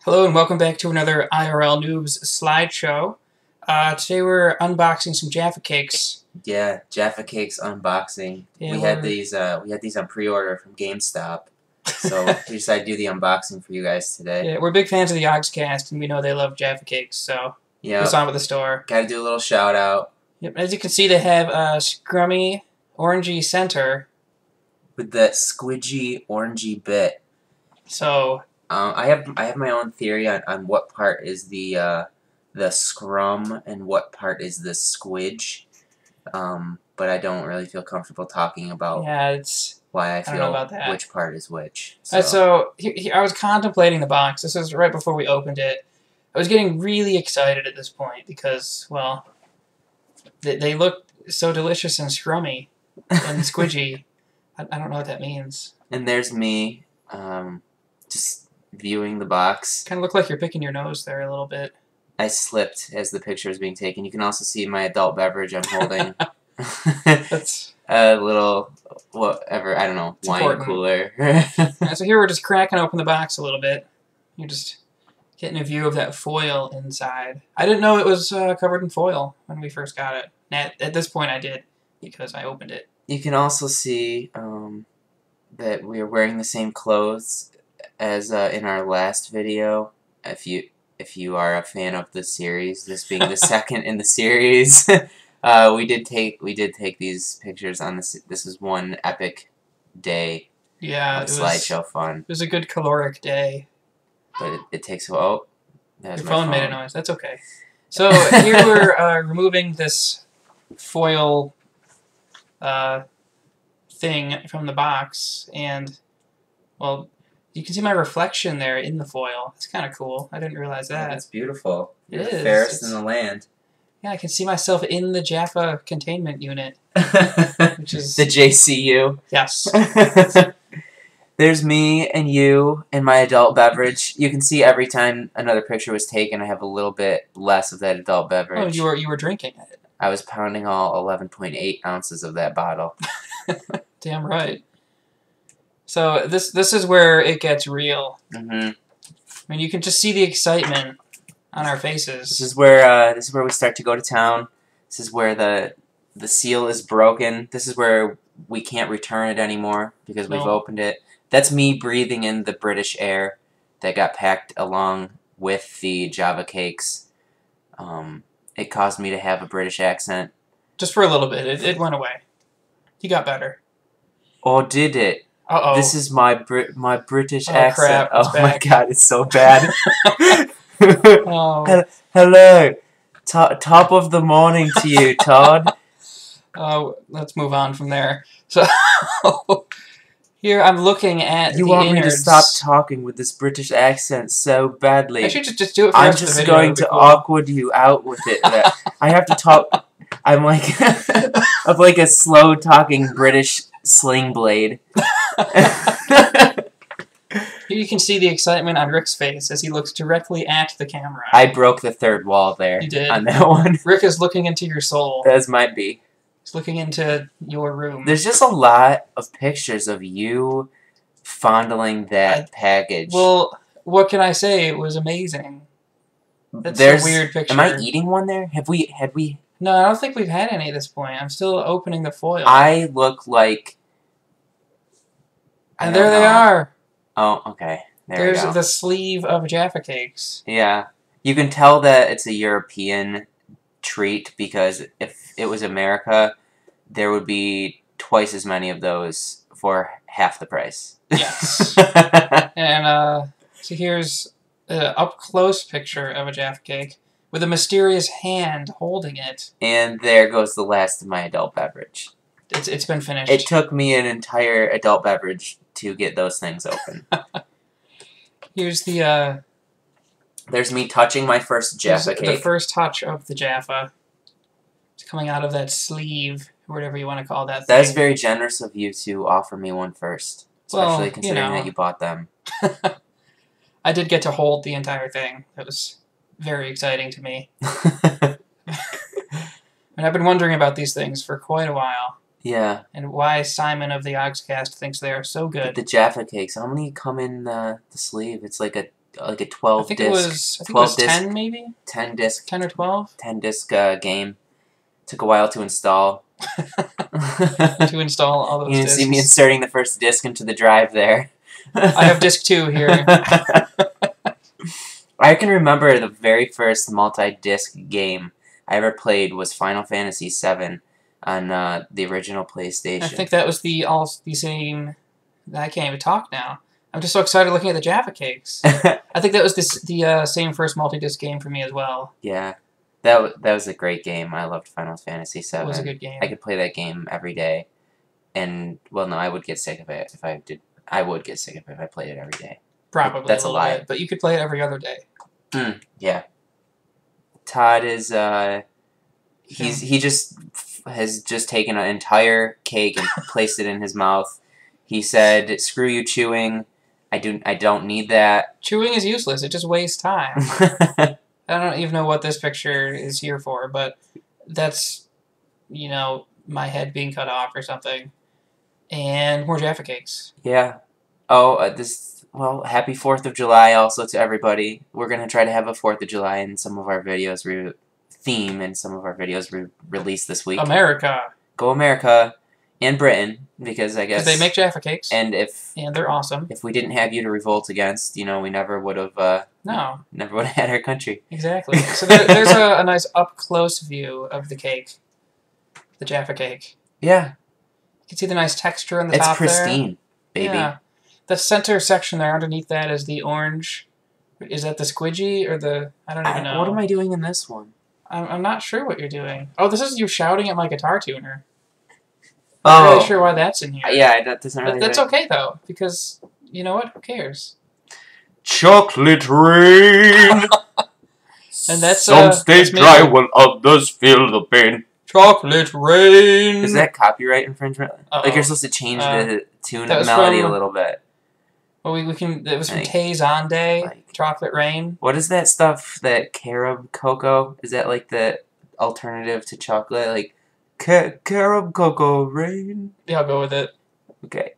Hello and welcome back to another IRLnoobs slideshow. Today we're unboxing some Jaffa Cakes. Yeah, Jaffa Cakes unboxing. Yeah, we had these on pre-order from GameStop, so we decided to do the unboxing for you guys today. Yeah, we're big fans of the Yogscast, and we know they love Jaffa Cakes, so it's on with the store. Got to do a little shout out. Yep, as you can see, they have a scrummy, orangey center with that squidgy, orangey bit. So I have my own theory on what part is the scrum and what part is the squidge, but I don't really feel comfortable talking about why I feel which part is which. So I was contemplating the box. This was right before we opened it. I was getting really excited at this point because, well, they look so delicious and scrummy and squidgy. I don't know what that means. And there's me, just viewing the box. Kind of look like you're picking your nose there a little bit. I slipped as the picture was being taken. You can also see my adult beverage I'm holding. That's a little, whatever, I don't know, wine cooler. So here we're just cracking open the box a little bit. You're just getting a view of that foil inside. I didn't know it was covered in foil when we first got it. At this point I did, because I opened it. You can also see that we are wearing the same clothes as in our last video. If you are a fan of the series, this being the second in the series, we did take these pictures on this. This is one epic day. Yeah, of slideshow fun. It was a good caloric day. But it takes your phone made a noise. That's okay. So here we're removing this foil thing from the box, and well, you can see my reflection there in the foil. It's kind of cool. I didn't realize that. It's beautiful. It is. Fairest in the land. Yeah, I can see myself in the Jaffa containment unit, which is the JCU. Yes. There's me and you and my adult beverage. You can see every time another picture was taken, I have a little bit less of that adult beverage. Oh, you were drinking it. I was pounding all 11.8 ounces of that bottle. Damn right. So this is where it gets real. Mm-hmm. I mean, you can just see the excitement on our faces. This is where we start to go to town. This is where the seal is broken. This is where we can't return it anymore because we've opened it. That's me breathing in the British air that got packed along with the Jaffa Cakes. It caused me to have a British accent. Just for a little bit. It went away. You got better. Or did it? Uh-oh. This is my British accent. Crap, oh my god, it's so bad. Oh. Hello. Top of the morning to you, Todd. Let's move on from there. So here I'm looking at You want me to stop talking with this British accent so badly? I should just do it for I'm just going to awkward you out with it. I have to talk. I'm like a slow talking British sling blade. Here you can see the excitement on Rick's face as he looks directly at the camera. I broke the third wall there. You did. On that one. Rick is looking into your soul. As might be. He's looking into your room. There's just a lot of pictures of you fondling that package. Well, what can I say? It was amazing. That's a weird picture. Am I eating one there? Had we? No, I don't think we've had any at this point. I'm still opening the foil. I look like... And there they are. Oh, okay. There's the sleeve of Jaffa Cakes. Yeah. You can tell that it's a European treat because if it was America, there would be twice as many of those for half the price. Yes. And so here's an up-close picture of a Jaffa Cake with a mysterious hand holding it. And there goes the last of my adult beverage. It's been finished. It took me an entire adult beverage to get those things open. Here's the there's me touching my first Jaffa Cake. The first touch of the Jaffa. It's coming out of that sleeve, or whatever you want to call that thing. That is very generous of you to offer me one first. Especially considering that you bought them. I did get to hold the entire thing. It was very exciting to me. And I've been wondering about these things for quite a while. Yeah. And why Simon of the Yogscast thinks they are so good. The Jaffa Cakes. How many come in the sleeve? It's like like a 12 I think disc. it was 10 maybe. 10 disc. 10 or 12. 10 disc game. Took a while to install. To install all those You discs. see me inserting the first disc into the drive there. I have disc 2 here. I can remember the very first multi-disc game I ever played was Final Fantasy VII on the original PlayStation. I think that was the same. I can't even talk now. I'm just so excited looking at the Jaffa Cakes. I think that was the same first multi-disc game for me as well. Yeah, that was a great game. I loved Final Fantasy VII. It was a good game. I could play that game every day, and well, no, I would get sick of it if I did. I would get sick of it if I played it every day. Probably that's a lie. But you could play it every other day. Yeah. Todd is he just has just taken an entire cake and placed it in his mouth. He said, "Screw you chewing. I don't need that." Chewing is useless. It just wastes time. I don't even know what this picture is here for, but that's, you know, my head being cut off or something. And more Jaffa Cakes. Yeah. Oh, well, happy 4th of July also to everybody. We're going to try to have a 4th of July in some of our videos, theme in some of our videos released this week. America. Go America. And Britain, because I guess... Because they make Jaffa Cakes. And they're awesome. If we didn't have you to revolt against, you know, we never would have... No. Never would have had our country. Exactly. So there's a nice up-close view of the cake. The Jaffa Cake. Yeah. You can see the nice texture on the top there. It's pristine, baby. Yeah. The center section there, underneath that is the orange. Is that the squidgy or the... I don't even know. What am I doing in this one? I'm not sure what you're doing. Oh, this is you shouting at my guitar tuner. Oh. I'm not really sure why that's in here. Yeah, that doesn't really... That's okay, though, because, you know what? Who cares? Chocolate rain. And that's some stay dry while others feel the pain. Chocolate rain. Is that copyright infringement? Like you're supposed to change the tune of the melody a little bit. Well, we can. It was from Tay's On Day. Like, Chocolate Rain. What is that stuff? That carob cocoa? Is that like the alternative to chocolate? Like carob cocoa rain. Yeah, I'll go with it. Okay.